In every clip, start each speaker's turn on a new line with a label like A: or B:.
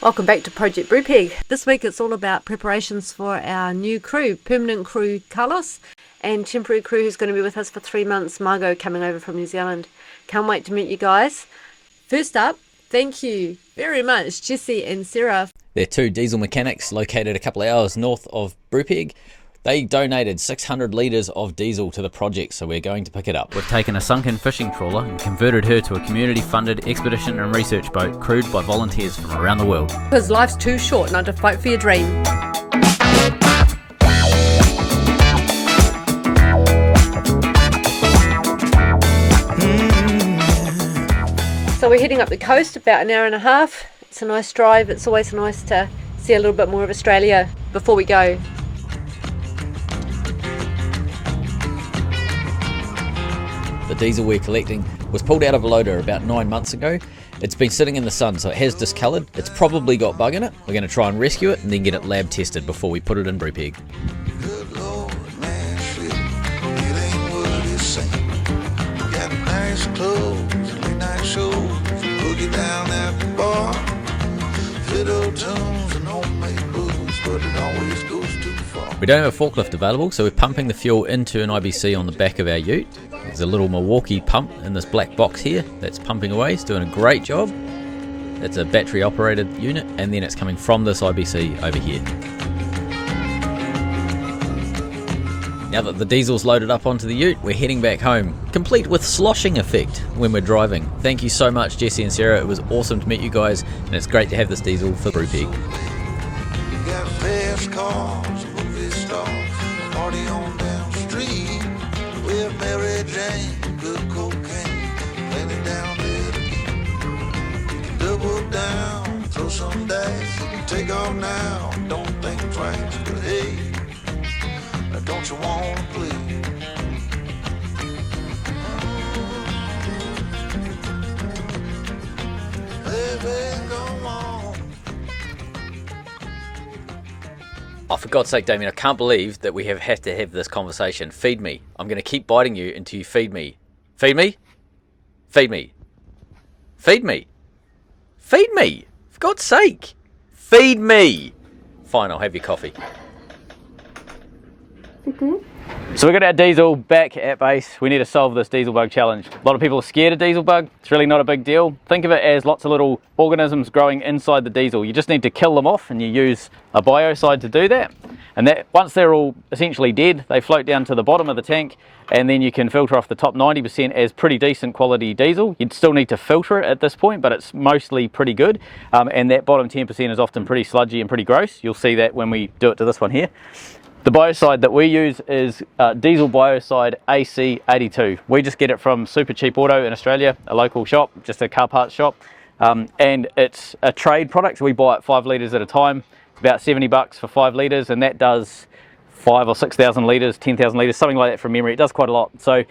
A: Welcome back to Project Brupeg. This week it's all about preparations for our new crew, permanent crew Carlos, and temporary crew who's going to be with us for 3 months, Margot, coming over from New Zealand. Can't wait to meet you guys. First up, thank you very much, Jesse and Sarah.
B: They're two diesel mechanics located a couple of hours north of Brupeg. They donated 600 litres of diesel to the project, so we're going to pick it up. We've taken a sunken fishing trawler and converted her to a community-funded expedition and research boat crewed by volunteers from around the world.
A: Because life's too short not to fight for your dream. So we're heading up the coast, about an hour and a half. It's a nice drive. It's always nice to see a little bit more of Australia before we go.
B: The diesel we're collecting was pulled out of a loader about 9 months ago. It's been sitting in the sun, so it has discoloured. It's probably got bug in it. We're going to try and rescue it and then get it lab tested before we put it in Brupeg.
C: Good Lord, Nashville, it ain't what it seems. Got nice clothes, late night shows, boogie down at the bar, fiddle tunes and homemade booze, but it always goes too far.
B: We don't have a forklift available, so we're pumping the fuel into an IBC on the back of our ute. There's a little Milwaukee pump in this black box here that's pumping away. It's doing a great job. It's a battery operated unit, and then it's coming from this IBC over here. Now that the diesel's loaded up onto the ute, we're heading back home, complete with sloshing effect when we're driving. Thank you so much, Jesse and Sarah. It was awesome to meet you guys, and it's great to have this diesel for Brupeg.
C: You got fast cars, movie stars, party on down the street. With Mary Jane, good cocaine, plenty down there to keep. Double down, throw some dice, you can take off now, don't think twice, but hey, don't you wanna play? Baby, come on.
B: Oh, for God's sake, Damien, I can't believe that we have had to have this conversation. Feed me. I'm going to keep biting you until you feed me. Feed me? Feed me. Feed me. Feed me. For God's sake. Feed me. Fine, I'll have your coffee. So we got our diesel back at base. We need to solve this diesel bug challenge. A lot of people are scared of diesel bug. It's really not a big deal. Think of it as lots of little organisms growing inside the diesel. You just need to kill them off, and you use a biocide to do that. And that once they're all essentially dead, they float down to the bottom of the tank, and then you can filter off the top 90% as pretty decent quality diesel. You'd still need to filter it at this point, but it's mostly pretty good. And that bottom 10% is often pretty sludgy and pretty gross. You'll see that when we do it to this one here. The biocide that we use is diesel biocide AC82. We just get it from Super Cheap Auto in Australia, a local shop, just a car parts shop. And it's a trade product, so we buy it 5 litres at a time. It's about $70 for 5 litres, and that does 5,000 or 6,000 litres, 10,000 litres, something like that from memory. It does quite a lot. So, you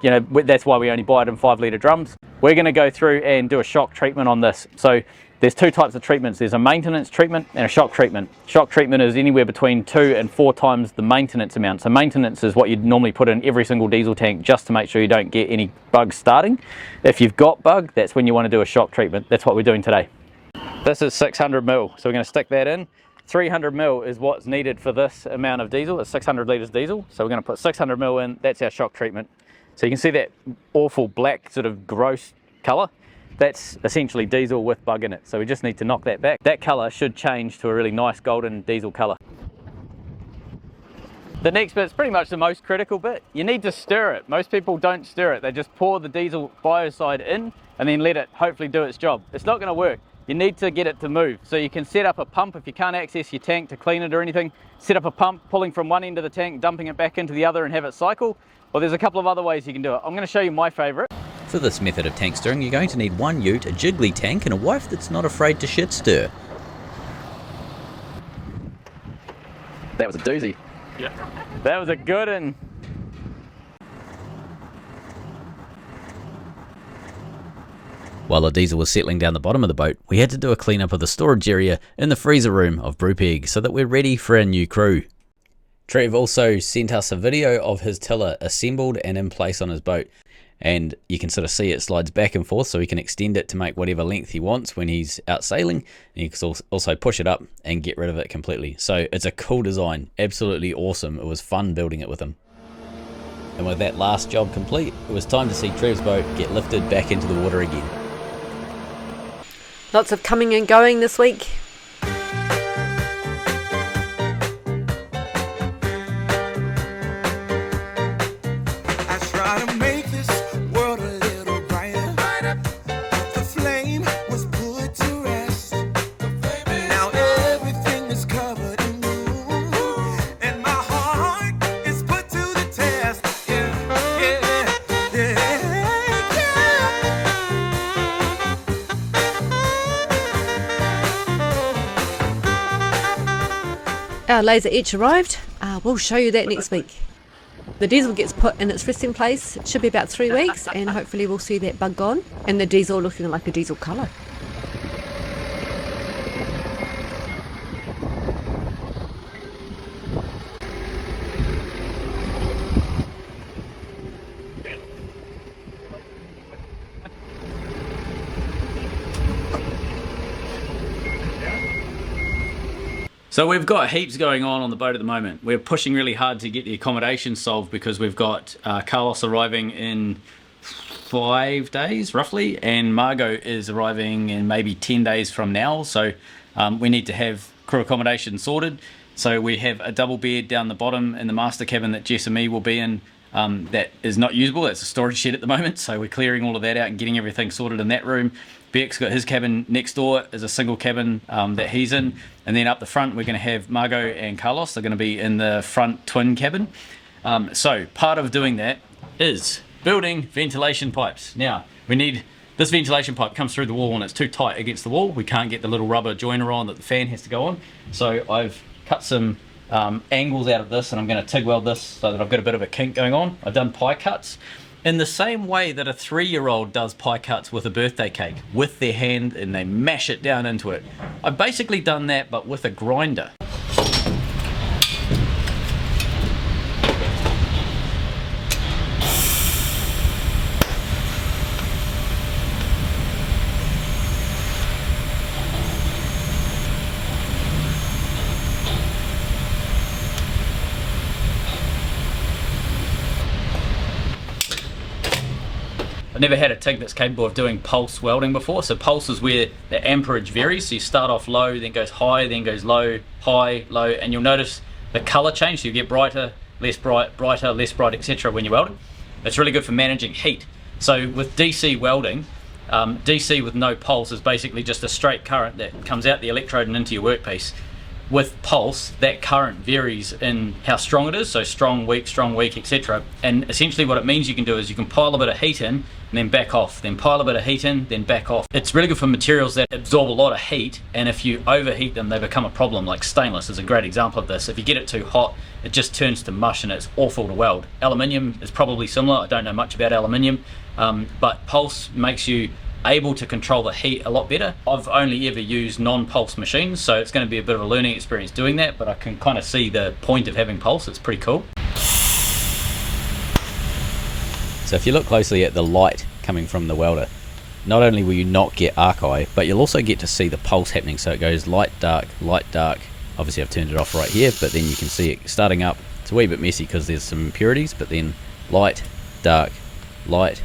B: know, that's why we only buy it in 5 litre drums. We're going to go through and do a shock treatment on this. So there's 2 types of treatments. There's a maintenance treatment and a shock treatment. Shock treatment is anywhere between 2 and 4 times the maintenance amount. So maintenance is what you'd normally put in every single diesel tank just to make sure you don't get any bugs starting. If you've got bug, that's when you want to do a shock treatment. That's what we're doing today. This is 600 mil, so we're going to stick that in. 300 mil is what's needed for this amount of diesel. It's 600 litres diesel, so we're going to put 600 mil in. That's our shock treatment. So you can see that awful black sort of gross colour. That's essentially diesel with bug in it, so we just need to knock that back. That colour should change to a really nice golden diesel colour. The next bit's pretty much the most critical bit. You need to stir it. Most people don't stir it. They just pour the diesel biocide in and then let it hopefully do its job. It's not going to work. You need to get it to move. So you can set up a pump if you can't access your tank to clean it or anything. Set up a pump, pulling from one end of the tank, dumping it back into the other and have it cycle. Well, there's a couple of other ways you can do it. I'm going to show you my favourite. For this method of tank stirring, you're going to need 1 ute, a jiggly tank, and a wife that's not afraid to shit stir. That was a doozy.
D: Yeah.
B: That was a good one. While the diesel was settling down the bottom of the boat, we had to do a clean-up of the storage area in the freezer room of Brupeg so that we're ready for our new crew. Trev also sent us a video of his tiller assembled and in place on his boat.
D: and you can sort of see it slides back and forth, so he can extend it to make whatever length he wants when he's out sailing, and you can also push it up and get rid of it completely. So it's a cool design, absolutely awesome. It was fun building it with him. And with that last job complete, it was time to see Trev's boat get lifted back into the water again.
A: Lots of coming and going this week. Our laser etch arrived. We'll show you that next week. The diesel gets put in its resting place. It should be about 3 weeks, and hopefully we'll see that bug gone and the diesel looking like a diesel colour.
B: So we've got heaps going on the boat at the moment. We're pushing really hard to get the accommodation solved because we've got Carlos arriving in 5 days roughly, and Margot is arriving in maybe 10 days from now. So we need to have crew accommodation sorted. So we have a double bed down the bottom in the master cabin that Jess and me will be in that is not usable. It's a storage shed at the moment, so we're clearing all of that out and getting everything sorted in that room. Beck's got his cabin next door is a single cabin that he's in, and then up the front we're going to have Margot and Carlos. They're going to be in the front twin cabin. So part of doing that is building ventilation pipes. Now we need, this ventilation pipe comes through the wall and it's too tight against the wall. We can't get the little rubber joiner on that the fan has to go on. So I've cut some angles out of this, and I'm going to TIG weld this so that I've got a bit of a kink going on. I've done pie cuts in the same way that a 3-year-old does pie cuts with a birthday cake, with their hand, and they mash it down into it. I've basically done that but with a grinder. I've never had a TIG that's capable of doing pulse welding before. So pulse is where the amperage varies. So you start off low, then goes high, then goes low, high, low, and you'll notice the color change. So you get brighter, less bright, brighter, less bright, etc. when you weld it. It's really good for managing heat. So with DC welding, DC with no pulse is basically just a straight current that comes out the electrode and into your workpiece. With pulse, that current varies in how strong it is, so strong, weak, etc. And essentially what it means you can do is you can pile a bit of heat in and then back off, then pile a bit of heat in, then back off. It's really good for materials that absorb a lot of heat, and if you overheat them, they become a problem. Like stainless is a great example of this. If you get it too hot, it just turns to mush and it's awful to weld. Aluminium is probably similar. I don't know much about aluminium, but pulse makes you able to control the heat a lot better. I've only ever used non-pulse machines, so it's going to be a bit of a learning experience doing that, but I can kind of see the point of having pulse. It's pretty cool.
D: So if you look closely at the light coming from the welder, not only will you not get arc eye, but you'll also get to see the pulse happening. So it goes light, dark, light, dark. Obviously I've turned it off right here, but then you can see it starting up. It's a wee bit messy because there's some impurities, but then light, dark, light,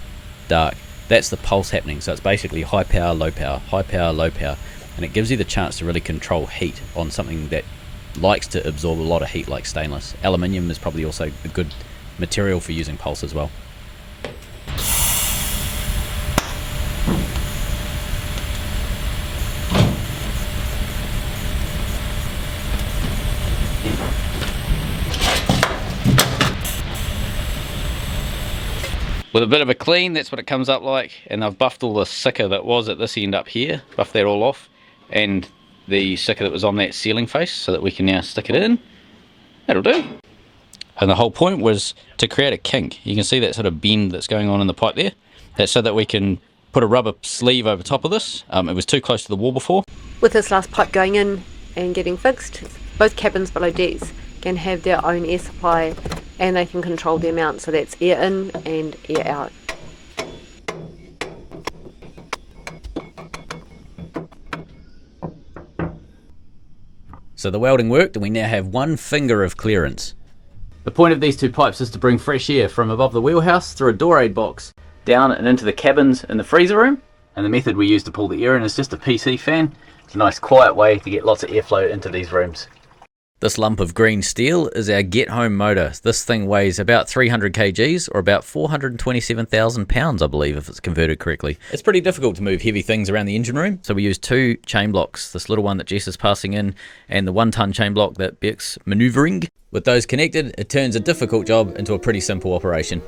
D: dark. That's the pulse happening. So it's basically high power, low power, high power, low power, and it gives you the chance to really control heat on something that likes to absorb a lot of heat like stainless. Aluminium is probably also a good material for using pulse as well.
B: With a bit of a clean, that's what it comes up like, and I've buffed all the sicker that was at this end up here, buffed that all off, and the sicker that was on that ceiling face, so that we can now stick it in. That'll do. And the whole point was to create a kink. You can see that sort of bend that's going on in the pipe there. That's so that we can put a rubber sleeve over top of this. It was too close to the wall before.
A: With this last pipe going in and getting fixed, both cabins below decks can have their own air supply, and they can control the amount, so that's air in and air out.
D: So the welding worked and we now have 1 finger of clearance.
B: The point of these 2 pipes is to bring fresh air from above the wheelhouse through a door aid box down and into the cabins in the freezer room. And the method we use to pull the air in is just a PC fan. It's a nice quiet way to get lots of airflow into these rooms.
D: This lump of green steel is our get home motor. This thing weighs about 300 kgs or about 427,000 pounds, I believe, if it's converted correctly. It's pretty difficult to move heavy things around the engine room, so we use 2 chain blocks, this little one that Jess is passing in and the 1-ton chain block that Beck's manoeuvring. With those connected, it turns a difficult job into a pretty simple operation.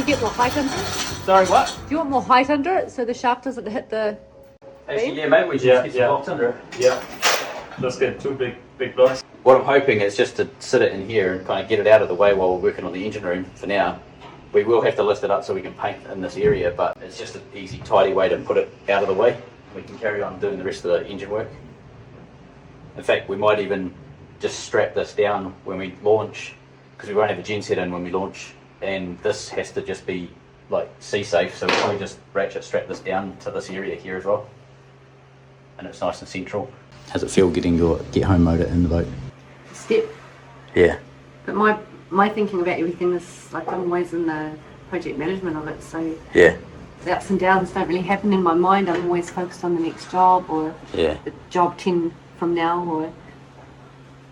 A: Get more height under it?
B: Sorry, what?
A: Do you want more height under it so the shaft doesn't hit the beam?
B: Yeah, maybe we should get some blocks under it.
E: Yeah, let's get 2 big blocks.
B: What I'm hoping is just to sit it in here and kind of get it out of the way while we're working on the engine room for now. We will have to lift it up so we can paint in this area, but it's just an easy, tidy way to put it out of the way. We can carry on doing the rest of the engine work. In fact, we might even just strap this down when we launch, because we won't have a gen set in when we launch, and this has to just be like sea-safe, so we'll probably just ratchet strap this down to this area here as well. And it's nice and central. How's it feel getting your get-home motor in the boat?
A: Step.
B: Yeah.
A: But my thinking about everything is like I'm always in the project management of it, so
B: Yeah.
A: the ups and downs don't really happen in my mind. I'm always focused on the next job or
B: Yeah.
A: the job 10 from now,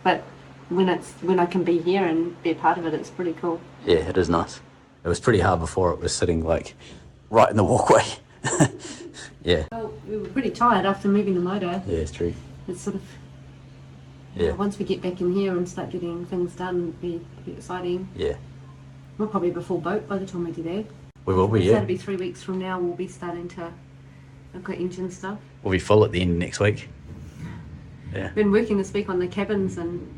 A: but when I can be here and be a part of it, it's pretty cool.
B: Yeah, it is nice. It was pretty hard before. It was sitting like right in the walkway. Yeah.
A: Well, we were pretty tired after moving the motor.
B: Yeah, it's true.
A: It's sort of,
B: Yeah.
A: once we get back in here and start getting things done, it'll be pretty exciting.
B: Yeah.
A: We'll probably have a full boat by the time we do that.
B: We will be,
A: So
B: yeah.
A: that'll be 3 weeks from now. We'll be starting to look at engine stuff.
B: We'll be full at the end of next week. Yeah.
A: Been working this week on the cabins and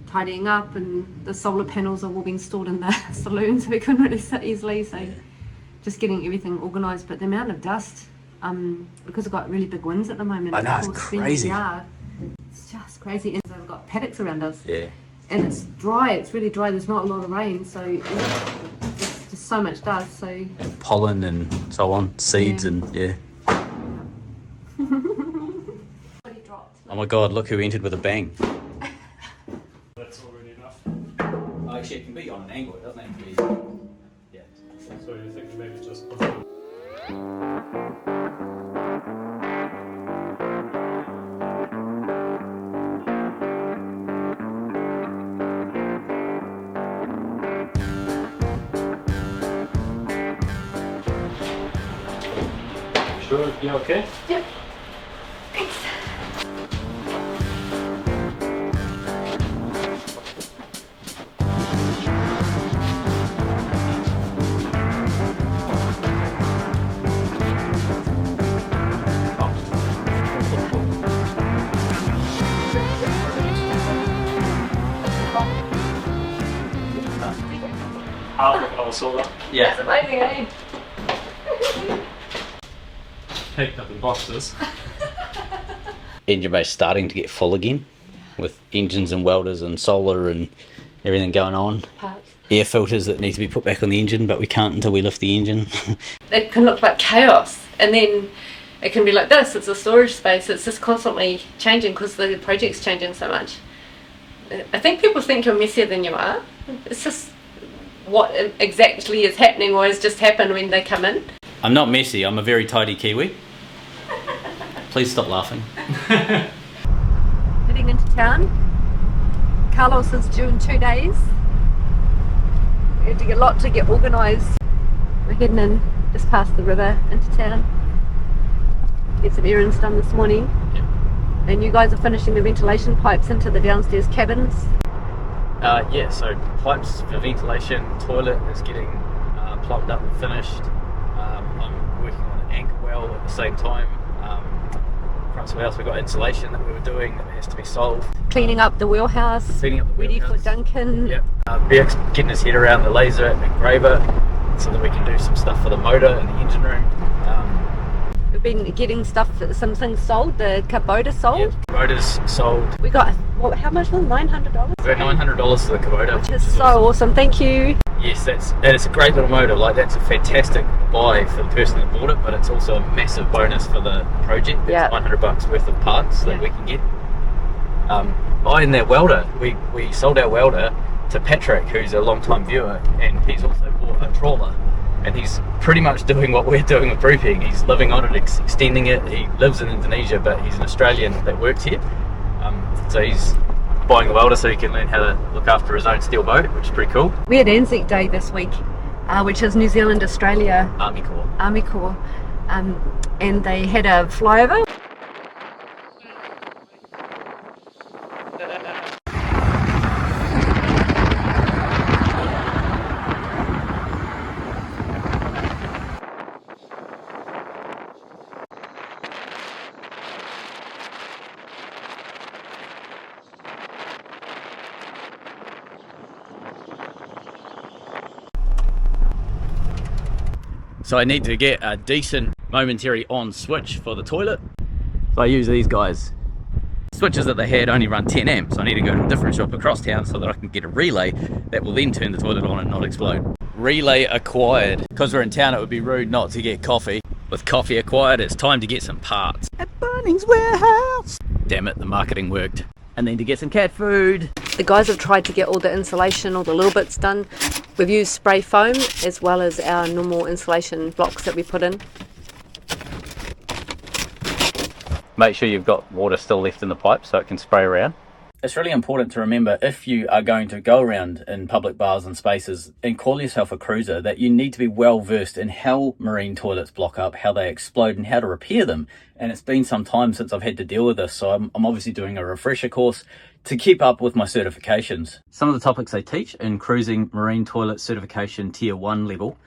A: tidying up, and the solar panels are all being stored in the saloon, so we couldn't really sit easily. So just getting everything organised. But the amount of dust, because we've got really big winds at the moment.
B: I know, it's
A: of course, when
B: crazy.
A: we are, it's just crazy. And so we've got paddocks around us.
B: Yeah.
A: And it's dry. It's really dry. There's not a lot of rain, so there's just so much dust. So
B: And pollen and so on, seeds
A: Yeah.
B: and yeah. Oh my god, look who entered with a bang.
E: That's already enough.
B: Oh, actually, it can be on an angle, it doesn't have to be. Yeah.
E: So you think maybe just put it. Sure, yeah, okay?
A: Yep.
E: Half of our solar.
B: Yeah.
A: Amazing, eh?
E: Packed up in boxes.
B: Engine bay's starting to get full again with engines and welders and solar and everything going on.
A: Parts.
B: Air filters that need to be put back on the engine, but we can't until we lift the engine.
A: It can look like chaos, and then it can be like this. It's a storage space. It's just constantly changing because the project's changing so much. I think people think you're messier than you are. It's just what exactly is happening or has just happened when they come in.
B: I'm not messy, I'm a very tidy Kiwi. Please stop laughing.
A: Heading into town. Carlos is due in 2 days. We had to get a lot to get organised. We're heading in just past the river into town. Get some errands done this morning. And you guys are finishing the ventilation pipes into the downstairs cabins.
B: Yeah, so pipes for ventilation, toilet is getting plugged up and finished. I'm working on an anchor well at the same time. Front of the house we've got insulation that we were doing that has to be solved.
A: Cleaning up the wheelhouse.
B: Cleaning up the
A: Ready for
B: wheelhouse.
A: Duncan.
B: Yep. Beck's getting his head around the laser engraver so that we can do some stuff for the motor in the engine room.
A: We've been getting some things sold. The Kubota sold.
B: Yep, motors sold.
A: We got, well, how much was it? $900?
B: We got $900 for the Kubota.
A: Which is so awesome. Thank you.
B: Yes, it's a great little motor. Like, that's a fantastic buy for the person that bought it, but it's also a massive bonus for the project.
A: Yeah.
B: It's $100 worth of parts that we can get. Buying that welder, we sold our welder to Patrick, who's a long-time viewer, and he's also bought a trawler, and he's pretty much doing what we're doing with Brupeg. He's living on it, extending it. He lives in Indonesia, but he's an Australian that works here. So he's buying a welder so he can learn how to look after his own steel boat, which is pretty cool.
A: We had Anzac Day this week, which is New Zealand Australia
B: Army Corps.
A: Army Corps, and they had a flyover.
B: So I need to get a decent momentary on switch for the toilet. So I use these guys. Switches that they had only run 10 amps. I need to go to a different shop across town so that I can get a relay that will then turn the toilet on and not explode. Relay acquired. Because we're in town, it would be rude not to get coffee. With coffee acquired, it's time to get some parts. At Bunnings Warehouse! Damn it, the marketing worked. And then to get some cat food.
A: The guys have tried to get all the insulation, all the little bits done. We've used spray foam as well as our normal insulation blocks that we put in.
B: Make sure you've got water still left in the pipe so it can spray around. It's really important to remember, if you are going to go around in public bars and spaces and call yourself a cruiser, that you need to be well versed in how marine toilets block up, how they explode and how to repair them. And it's been some time since I've had to deal with this, so I'm obviously doing a refresher course to keep up with my certifications. Some of the topics they teach in cruising marine toilet certification tier 1 level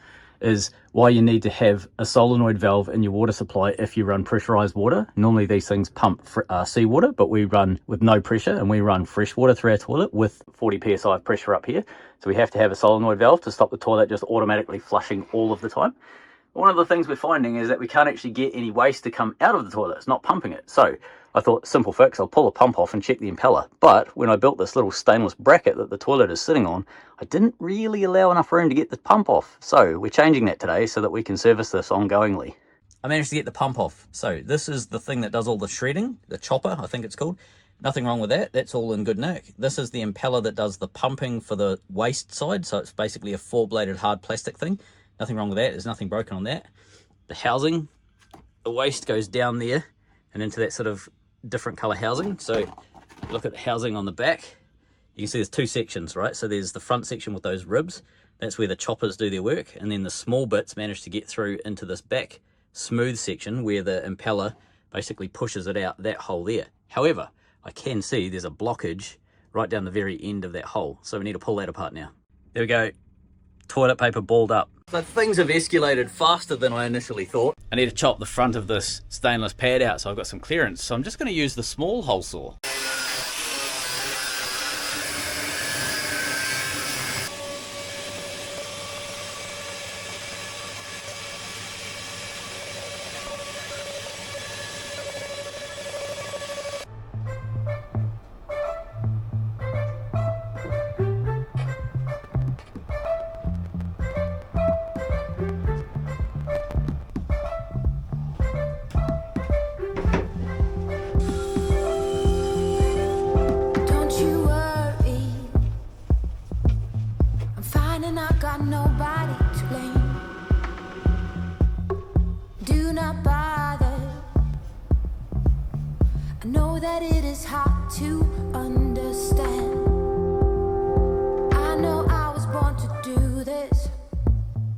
B: is why you need to have a solenoid valve in your water supply if you run pressurized water. Normally these things pump seawater, but we run with no pressure and we run fresh water through our toilet with 40 psi of pressure up here. So we have to have a solenoid valve to stop the toilet just automatically flushing all of the time. One of the things we're finding is that we can't actually get any waste to come out of the toilet. It's not pumping it. So I thought, simple fix, I'll pull the pump off and check the impeller. But when I built this little stainless bracket that the toilet is sitting on, I didn't really allow enough room to get the pump off. So we're changing that today so that we can service this ongoingly. I managed to get the pump off. So this is the thing that does all the shredding, the chopper, I think it's called. Nothing wrong with that. That's all in good nick. This is the impeller that does the pumping for the waste side. So it's basically a 4-bladed hard plastic thing. Nothing wrong with that. There's nothing broken on that. The housing, the waste goes down there and into that sort of different color housing. So look at the housing on the back. You can see there's 2 sections, right? So there's the front section with those ribs. That's where the choppers do their work. And then the small bits manage to get through into this back smooth section where the impeller basically pushes it out that hole there. However, I can see there's a blockage right down the very end of that hole. So we need to pull that apart now. There we go. Toilet paper balled up. So things have escalated faster than I initially thought. I need to chop the front of this stainless pad out so I've got some clearance. So I'm just going to use the small hole saw.
F: That it is hard to understand. I know I was born to do this.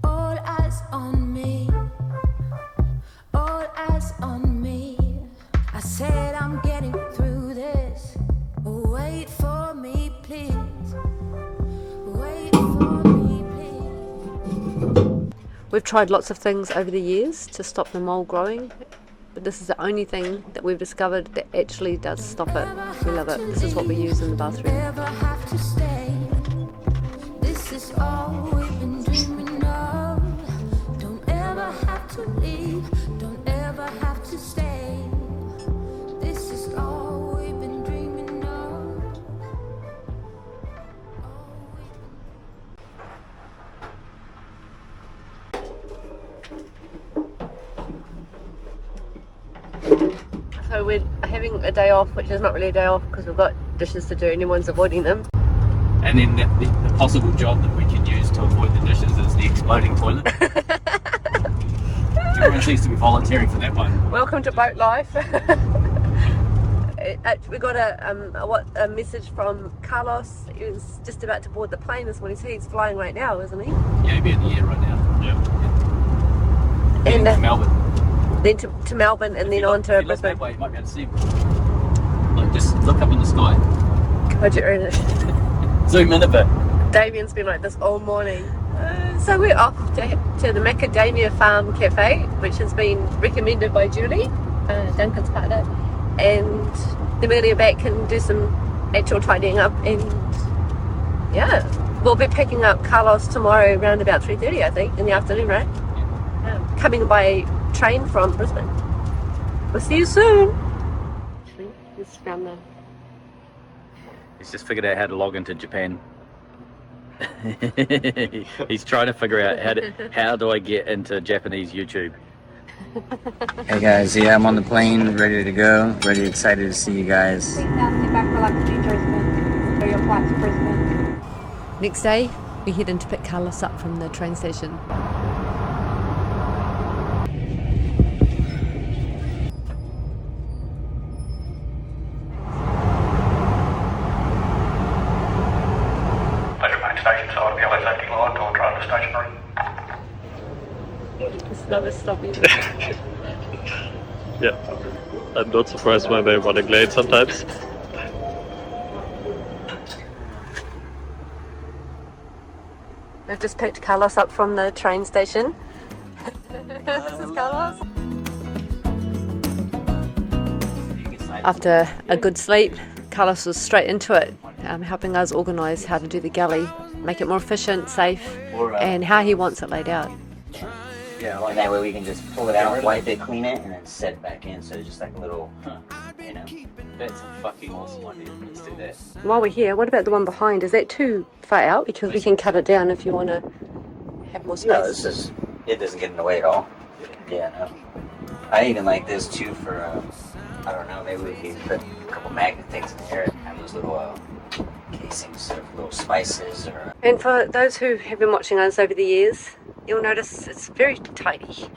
F: All eyes on me. All eyes on me. I said I'm getting through this. Wait for me, please.
A: We've tried lots of things over the years to stop the mold growing, but this is the only thing that we've discovered that actually does stop it. We love it. This is what we use in the bathroom.
F: Never have to stay. This is all we've been dreaming of. Don't ever have to leave. Don't ever have to stay. This is all we've been dreaming of.
A: So we're having a day off, which is not really a day off because we've got dishes to do and everyone's avoiding them.
B: And then the possible job that we could use to avoid the dishes is the exploding toilet. Everyone seems to be volunteering for that one.
A: Welcome to boat life. We got a message from Carlos. He was just about to board the plane this morning, so he's flying right now, isn't he?
B: Yeah, he'll be in the air right now.
E: Yeah.
A: And
B: To Melbourne.
A: then to Melbourne and then on to Brisbane.
B: That way, you might be able to see him. Like, just look up in the sky. Zoom in a bit.
A: Damien's been like this all morning. So we're off to the Macadamia Farm Cafe, which has been recommended by Julie, Duncan's partner, and then we're going to go back and do some actual tidying up, and yeah, we'll be picking up Carlos tomorrow around about 3:30, I think, in the afternoon, right? Yeah. Coming by train from Brisbane. We'll see you soon. Just found the...
B: He's just figured out how to log into Japan. He's trying to figure out how do I get into Japanese YouTube.
G: Hey guys, yeah, I'm on the plane, ready to go, excited to see you guys.
A: Next day, we head in to pick Carlos up from the train station.
H: Station side of the LA safety line to trailer stationary.
A: It's never stopping.
E: Yeah. I'm not surprised why they're running late sometimes.
A: We've just picked Carlos up from the train station. This is Carlos. After a good sleep, Carlos was straight into it, helping us organise how to do the galley, make it more efficient, safe, and how he wants it laid out.
G: Yeah, well, that way we can just pull it out, wipe it, clean it, and then set it back in. So it's just like a little, you know.
B: That's a fucking awesome idea. Let's do that.
A: While we're here, what about the one behind? Is that too far out? Because we can cut it down if you want to have more space.
G: No, it's just, it doesn't get in the way at all. Yeah, no. I even like this too for, I don't know, maybe we can put a couple magnet things in there and have those little casings of little spices or...
A: And for those who have been watching us over the years, you'll notice it's very tidy.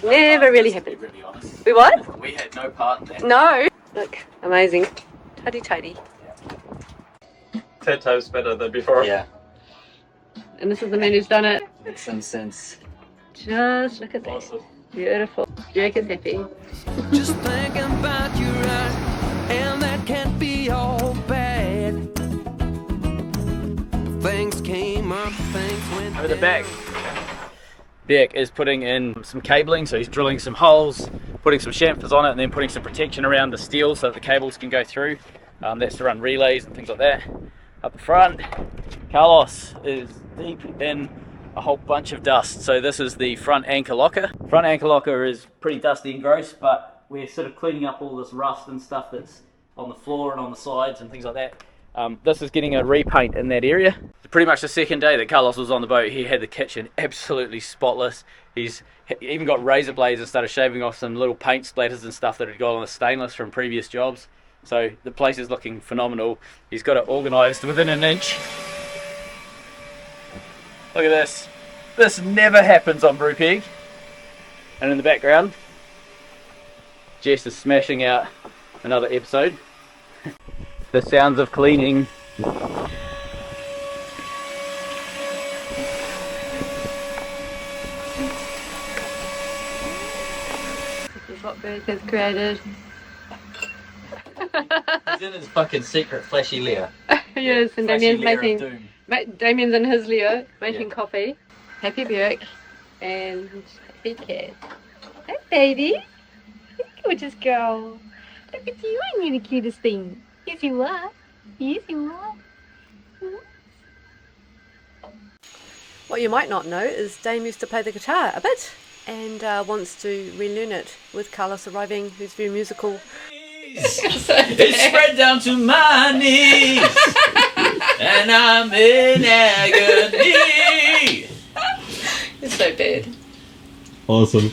A: Never really happened.
B: Really honest.
A: We what?
B: We had no part in that.
A: No. Look, amazing. Tidy.
E: 10 times better than before.
G: Yeah.
A: And this is the man who's done it.
G: Makes some sense.
A: Just look at that.
E: Awesome.
A: Beautiful. Jurgen's happy.
I: Just thinking about you, right? And that can't be all bad. Things came up, things went
B: Over the back. Beck is putting in some cabling, so he's drilling some holes, putting some chamfers on it, and then putting some protection around the steel so that the cables can go through. That's to run relays and things like that. Up the front, Carlos is deep in a whole bunch of dust. So this is the front anchor locker. Front anchor locker is pretty dusty and gross, but we're sort of cleaning up all this rust and stuff that's on the floor and on the sides and things like that. This is getting a repaint in that area. Pretty much the second day that Carlos was on the boat, he had the kitchen absolutely spotless. He's even got razor blades and started shaving off some little paint splatters and stuff that had got on the stainless from previous jobs. So the place is looking phenomenal. He's got it organised within an inch. Look at this. This never happens on Brupeg. And in the background, Jess is smashing out another episode. The sounds of cleaning.
A: This is what Berg has created.
B: He's in his fucking secret flashy lair.
A: Yes, and
B: Flashy
A: Damien's
B: lair of
A: making...
B: doom.
A: Damien's in his lair, making coffee. Happy Björk. And happy cat. Hi, baby. Gorgeous girl. Look at you, aren't you the cutest thing? Yes, you are. Yes, you are. What you might not know is Dame used to play the guitar a bit and wants to relearn it with Carlos arriving, who's very musical.
D: It's spread down to my knees, and I'm in agony.
A: It's so bad.
J: Awesome.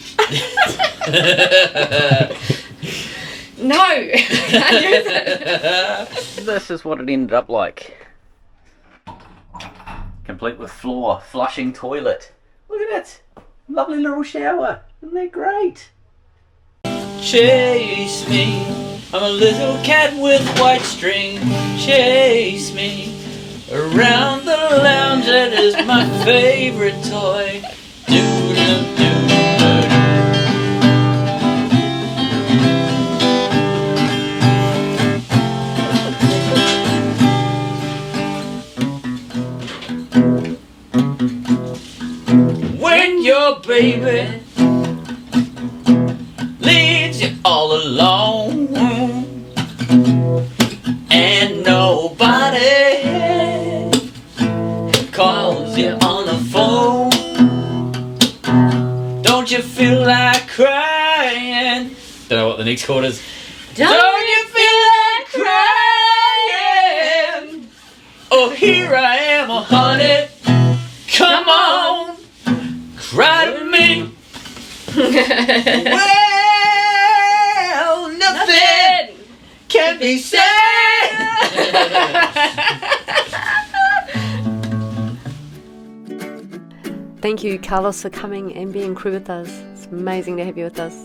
A: No! I can't use it.
B: This is what it ended up like. Complete with floor, flushing toilet. Look at it. Lovely little shower. Isn't that great?
D: Chase me, I'm a little cat with white string. Chase me around the lounge, that is my favorite toy. When your baby leaves you all alone and nobody calls you on the phone, don't you feel like crying? Don't know what the next chord is. Don't you feel like crying? Oh, here I am, oh honey, come on, cry to me. Well, nothing can be said.
A: Thank you, Carlos, for coming and being crew with us. It's amazing to have you with us.